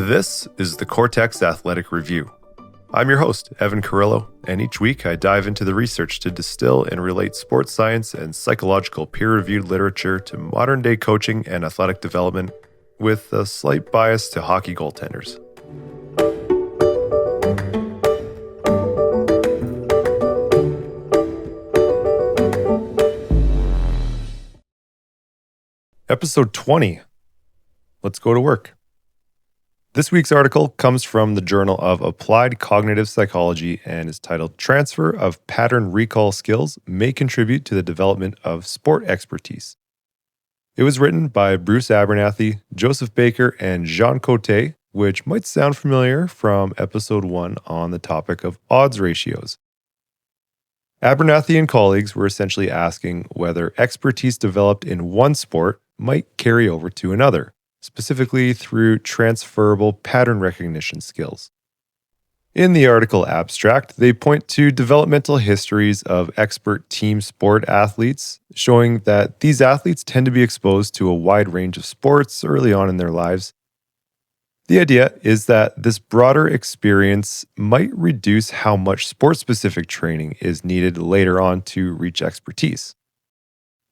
This is the Coretex Athletic Review. I'm your host, Evan Carrillo, and each week I dive into the research to distill and relate sports science and psychological peer-reviewed literature to modern-day coaching and athletic development with a slight bias to hockey goaltenders. Episode 20. Let's go to work. This week's article comes from the Journal of Applied Cognitive Psychology and is titled Transfer of Pattern Recall Skills May Contribute to the Development of Sport Expertise. It was written by Bruce Abernethy, Joseph Baker, and Jean Côté, which might sound familiar from episode 1 on the topic of odds ratios. Abernethy and colleagues were essentially asking whether expertise developed in one sport might carry over to another, specifically through transferable pattern recognition skills. In the article abstract, they point to developmental histories of expert team sport athletes, showing that these athletes tend to be exposed to a wide range of sports early on in their lives. The idea is that this broader experience might reduce how much sport-specific training is needed later on to reach expertise.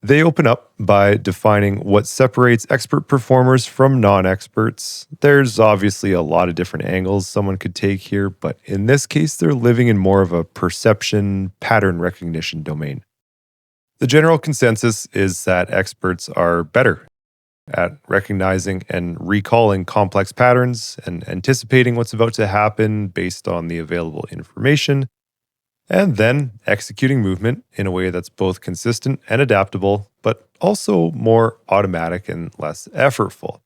They open up by defining what separates expert performers from non-experts. There's obviously a lot of different angles someone could take here, but in this case, they're living in more of a perception, pattern recognition domain. The general consensus is that experts are better at recognizing and recalling complex patterns and anticipating what's about to happen based on the available information, and then executing movement in a way that's both consistent and adaptable, but also more automatic and less effortful.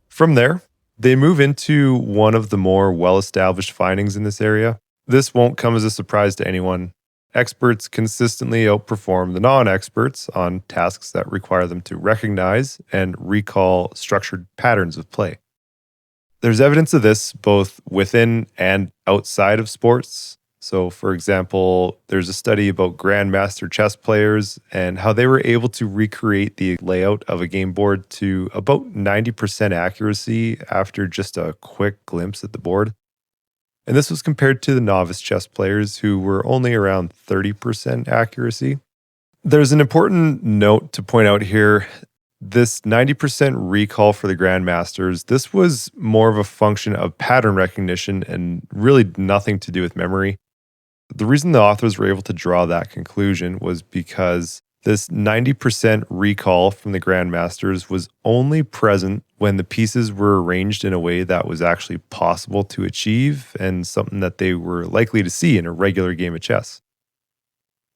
From there, they move into one of the more well-established findings in this area. This won't come as a surprise to anyone. Experts consistently outperform the non-experts on tasks that require them to recognize and recall structured patterns of play. There's evidence of this both within and outside of sports. So, for example, there's a study about grandmaster chess players and how they were able to recreate the layout of a game board to about 90% accuracy after just a quick glimpse at the board. And this was compared to the novice chess players who were only around 30% accuracy. There's an important note to point out here. This 90% recall for the grandmasters, this was more of a function of pattern recognition and really nothing to do with memory. The reason the authors were able to draw that conclusion was because this 90% recall from the grandmasters was only present when the pieces were arranged in a way that was actually possible to achieve and something that they were likely to see in a regular game of chess.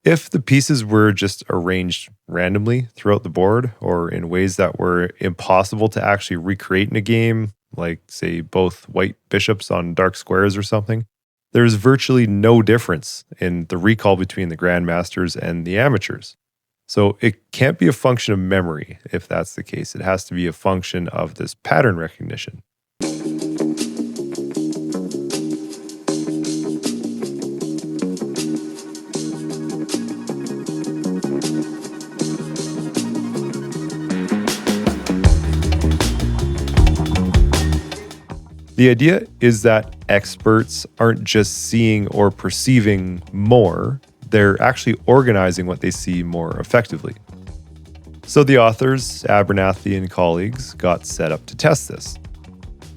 If the pieces were just arranged randomly throughout the board or in ways that were impossible to actually recreate in a game, like, say, both white bishops on dark squares or something, there's virtually no difference in the recall between the grandmasters and the amateurs. So it can't be a function of memory if that's the case. It has to be a function of this pattern recognition. The idea is that experts aren't just seeing or perceiving more, they're actually organizing what they see more effectively. So the authors, Abernethy and colleagues, got set up to test this.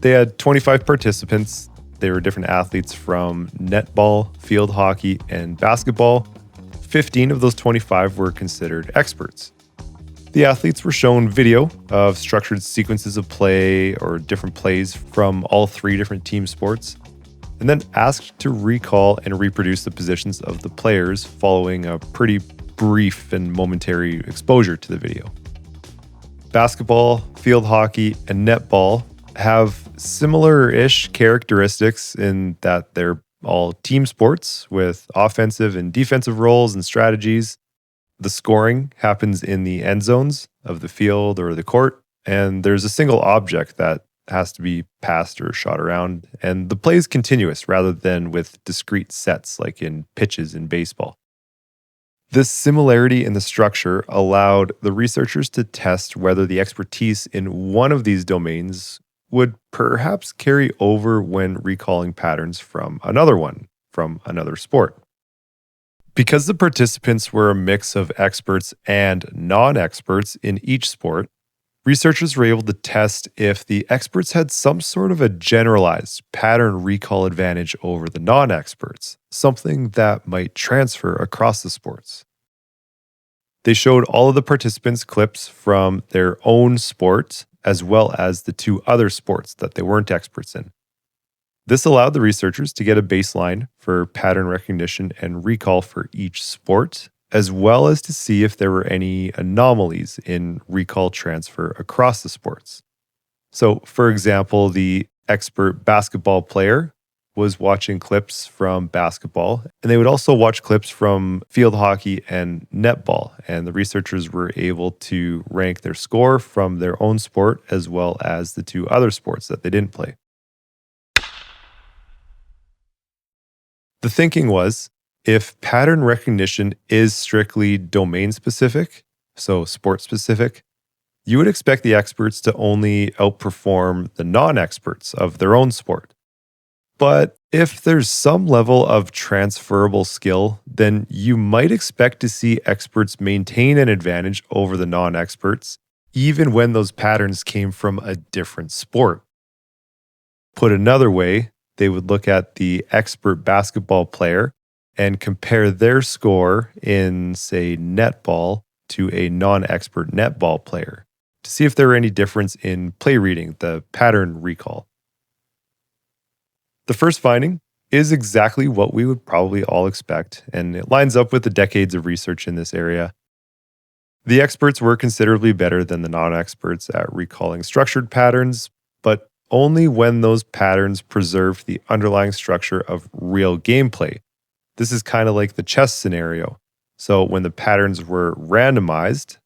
They had 25 participants. They were different athletes from netball, field hockey, and basketball. 15 of those 25 were considered experts. The athletes were shown video of structured sequences of play or different plays from all three different team sports, and then asked to recall and reproduce the positions of the players following a pretty brief and momentary exposure to the video. Basketball, field hockey, and netball have similar-ish characteristics in that they're all team sports with offensive and defensive roles and strategies. The scoring happens in the end zones of the field or the court, and there's a single object that has to be passed or shot around, and the play is continuous rather than with discrete sets like in pitches in baseball. This similarity in the structure allowed the researchers to test whether the expertise in one of these domains would perhaps carry over when recalling patterns from another one, from another sport. Because the participants were a mix of experts and non experts in each sport, researchers were able to test if the experts had some sort of a generalized pattern recall advantage over the non experts, something that might transfer across the sports. They showed all of the participants clips from their own sport as well as the two other sports that they weren't experts in. This allowed the researchers to get a baseline for pattern recognition and recall for each sport, as well as to see if there were any anomalies in recall transfer across the sports. So, for example, the expert basketball player was watching clips from basketball, and they would also watch clips from field hockey and netball. And the researchers were able to rank their score from their own sport as well as the two other sports that they didn't play. The thinking was, if pattern recognition is strictly domain specific, so sport specific, you would expect the experts to only outperform the non experts of their own sport. But if there's some level of transferable skill, then you might expect to see experts maintain an advantage over the non experts, even when those patterns came from a different sport. Put another way, they would look at the expert basketball player and compare their score in, say, netball to a non expert netball player to see if there were any difference in play reading, the pattern recall. The first finding is exactly what we would probably all expect, and it lines up with the decades of research in this area. The experts were considerably better than the non experts at recalling structured patterns, but only when those patterns preserved the underlying structure of real gameplay. This is kind of like the chess scenario. So when the patterns were randomized,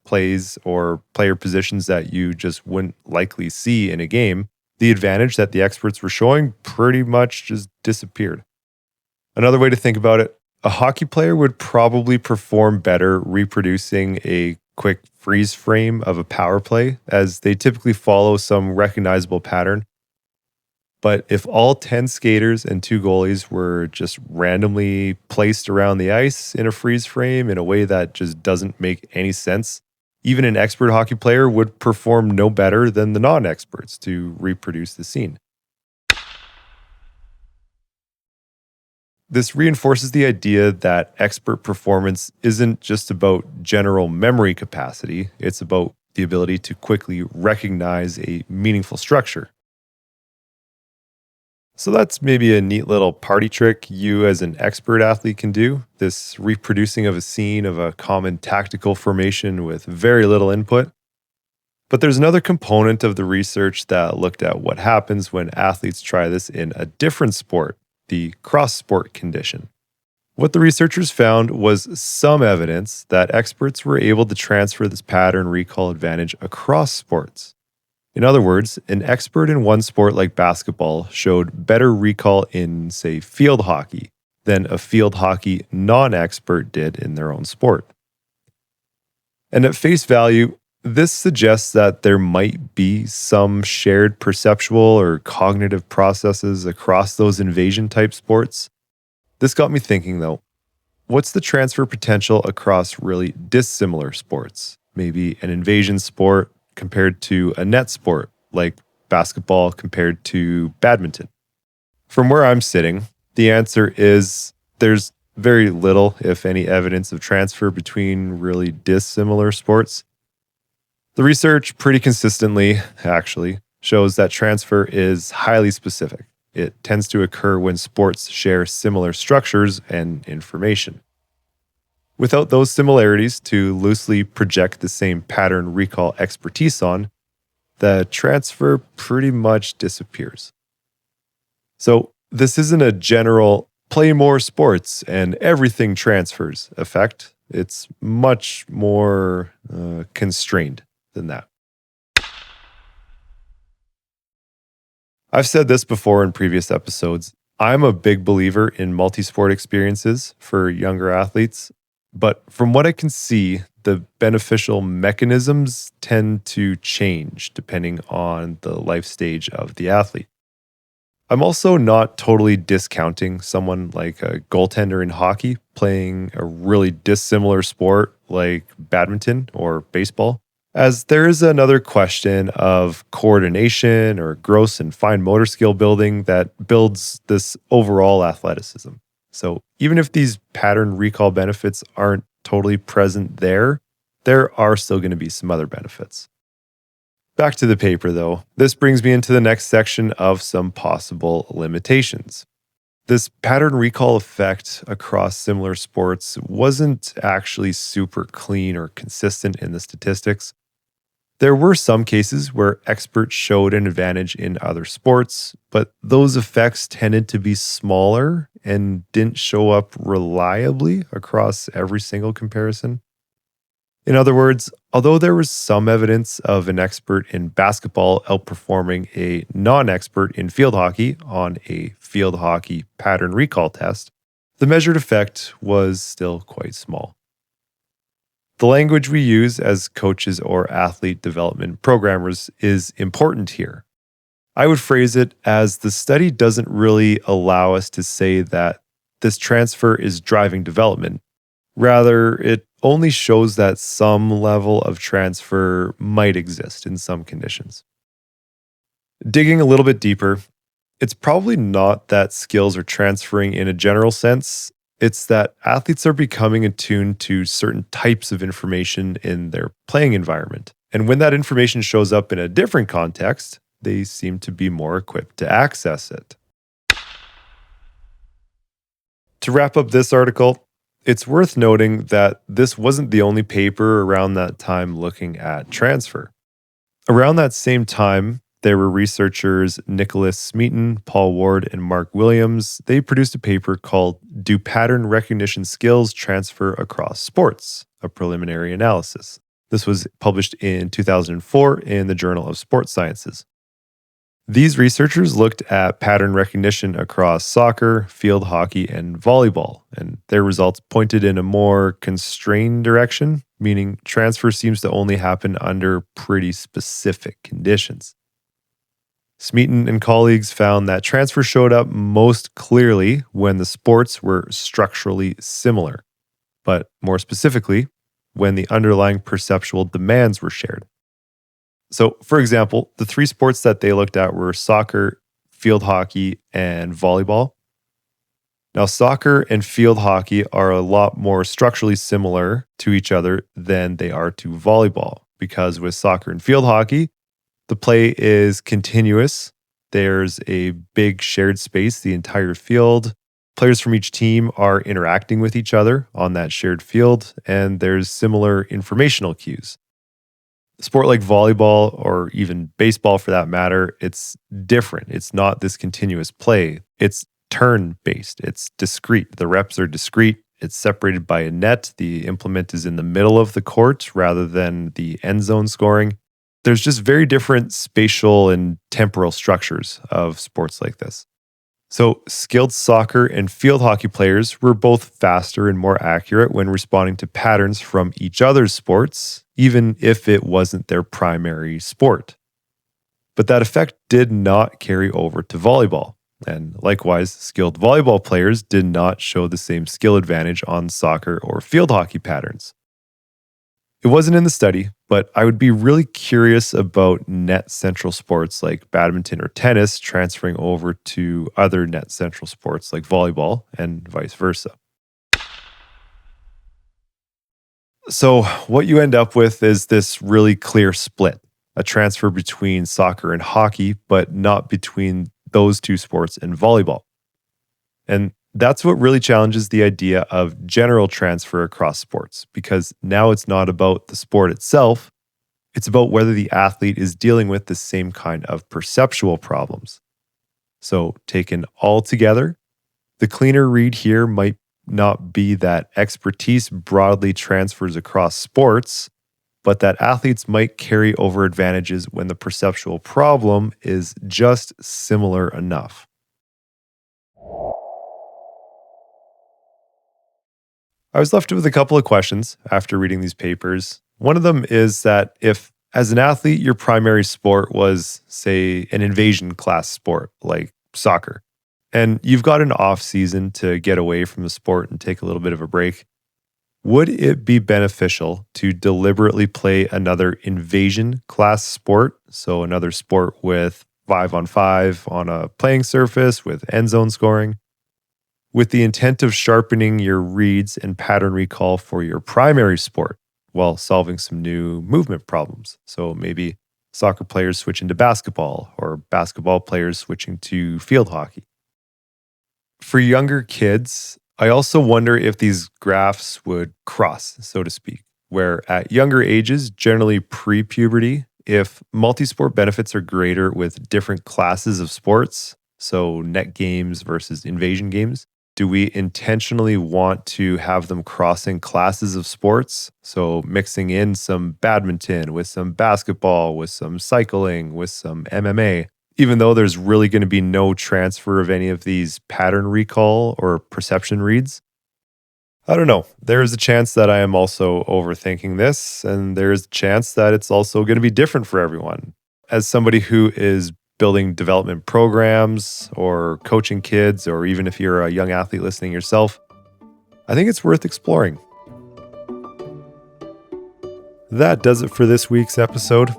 plays or player positions that you just wouldn't likely see in a game, the advantage that the experts were showing pretty much just disappeared. Another way to think about it, a hockey player would probably perform better reproducing a quick freeze frame of a power play, as they typically follow some recognizable pattern. But if all 10 skaters and 2 goalies were just randomly placed around the ice in a freeze frame in a way that just doesn't make any sense, even an expert hockey player would perform no better than the non-experts to reproduce the scene. This reinforces the idea that expert performance isn't just about general memory capacity, it's about the ability to quickly recognize a meaningful structure. So that's maybe a neat little party trick you as an expert athlete can do. This reproducing of a scene of a common tactical formation with very little input. But there's another component of the research that looked at what happens when athletes try this in a different sport, the cross-sport condition. What the researchers found was some evidence that experts were able to transfer this pattern recall advantage across sports. In other words, an expert in one sport like basketball showed better recall in, say, field hockey than a field hockey non-expert did in their own sport. And at face value, this suggests that there might be some shared perceptual or cognitive processes across those invasion-type sports. This got me thinking, though, what's the transfer potential across really dissimilar sports? Maybe an invasion sport compared to a net sport, like basketball compared to badminton? From where I'm sitting, the answer is there's very little, if any, evidence of transfer between really dissimilar sports. The research pretty consistently, actually, shows that transfer is highly specific. It tends to occur when sports share similar structures and information. Without those similarities to loosely project the same pattern recall expertise on, the transfer pretty much disappears. So, this isn't a general play more sports and everything transfers effect. It's much more constrained than that. I've said this before in previous episodes. I'm a big believer in multi sport experiences for younger athletes. But from what I can see, the beneficial mechanisms tend to change depending on the life stage of the athlete. I'm also not totally discounting someone like a goaltender in hockey playing a really dissimilar sport like badminton or baseball, as there is another question of coordination or gross and fine motor skill building that builds this overall athleticism. So even if these pattern recall benefits aren't totally present there, there are still going to be some other benefits. Back to the paper, though. This brings me into the next section of some possible limitations. This pattern recall effect across similar sports wasn't actually super clean or consistent in the statistics. There were some cases where experts showed an advantage in other sports, but those effects tended to be smaller and didn't show up reliably across every single comparison. In other words, although there was some evidence of an expert in basketball outperforming a non expert in field hockey on a field hockey pattern recall test, the measured effect was still quite small. The language we use as coaches or athlete development programmers is important here. I would phrase it as the study doesn't really allow us to say that this transfer is driving development. Rather, it only shows that some level of transfer might exist in some conditions. Digging a little bit deeper, it's probably not that skills are transferring in a general sense. It's that athletes are becoming attuned to certain types of information in their playing environment. And when that information shows up in a different context, they seem to be more equipped to access it. To wrap up this article, it's worth noting that this wasn't the only paper around that time looking at transfer. Around that same time, there were researchers Nicholas Smeaton, Paul Ward, and Mark Williams. They produced a paper called Do Pattern Recognition Skills Transfer Across Sports? A Preliminary Analysis. This was published in 2004 in the Journal of Sports Sciences. These researchers looked at pattern recognition across soccer, field hockey, and volleyball, and their results pointed in a more constrained direction, meaning transfer seems to only happen under pretty specific conditions. Smeaton and colleagues found that transfer showed up most clearly when the sports were structurally similar, but more specifically, when the underlying perceptual demands were shared. So, for example, the three sports that they looked at were soccer, field hockey, and volleyball. Now, soccer and field hockey are a lot more structurally similar to each other than they are to volleyball, because with soccer and field hockey, the play is continuous. There's a big shared space, the entire field. Players from each team are interacting with each other on that shared field, and there's similar informational cues. A sport like volleyball or even baseball for that matter, it's different. It's not this continuous play. It's turn-based. It's discrete. The reps are discrete. It's separated by a net. The implement is in the middle of the court rather than the end zone scoring. There's just very different spatial and temporal structures of sports like this. So, skilled soccer and field hockey players were both faster and more accurate when responding to patterns from each other's sports, even if it wasn't their primary sport. But that effect did not carry over to volleyball. And likewise, skilled volleyball players did not show the same skill advantage on soccer or field hockey patterns. It wasn't in the study, but I would be really curious about net central sports like badminton or tennis transferring over to other net central sports like volleyball and vice versa. So, what you end up with is this really clear split, a transfer between soccer and hockey, but not between those two sports and volleyball. And that's what really challenges the idea of general transfer across sports, because now it's not about the sport itself, it's about whether the athlete is dealing with the same kind of perceptual problems. So, taken all together, the cleaner read here might not be that expertise broadly transfers across sports, but that athletes might carry over advantages when the perceptual problem is just similar enough. I was left with a couple of questions after reading these papers. One of them is that if, as an athlete, your primary sport was, say, an invasion class sport like soccer, and you've got an off season to get away from the sport and take a little bit of a break, would it be beneficial to deliberately play another invasion class sport? So another sport with 5-on-5 on a playing surface with end zone scoring, with the intent of sharpening your reads and pattern recall for your primary sport while solving some new movement problems. So maybe soccer players switching to basketball or basketball players switching to field hockey. For younger kids, I also wonder if these graphs would cross, so to speak, where at younger ages, generally pre-puberty, if multi-sport benefits are greater with different classes of sports, so net games versus invasion games, do we intentionally want to have them crossing classes of sports? So mixing in some badminton with some basketball, with some cycling, with some MMA, even though there's really going to be no transfer of any of these pattern recall or perception reads? I don't know. There is a chance that I am also overthinking this, and there is a chance that it's also going to be different for everyone. As somebody who is building development programs or coaching kids, or even if you're a young athlete listening yourself, I think it's worth exploring. That does it for this week's episode.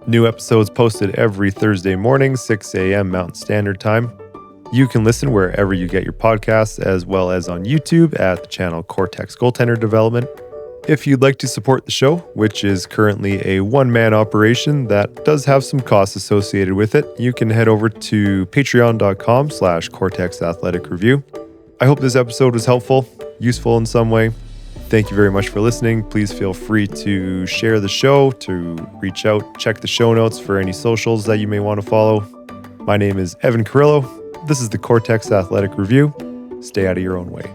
New episodes posted every Thursday morning, 6 a.m. Mountain Standard Time. You can listen wherever you get your podcasts, as well as on YouTube at the channel Coretex Goaltender Development. If you'd like to support the show, which is currently a one-man operation that does have some costs associated with it, you can head over to patreon.com/Coretex Athletic Review. I hope this episode was helpful, useful in some way. Thank you very much for listening. Please feel free to share the show, to reach out, check the show notes for any socials that you may want to follow. My name is Evan Carrillo. This is the Coretex Athletic Review. Stay out of your own way.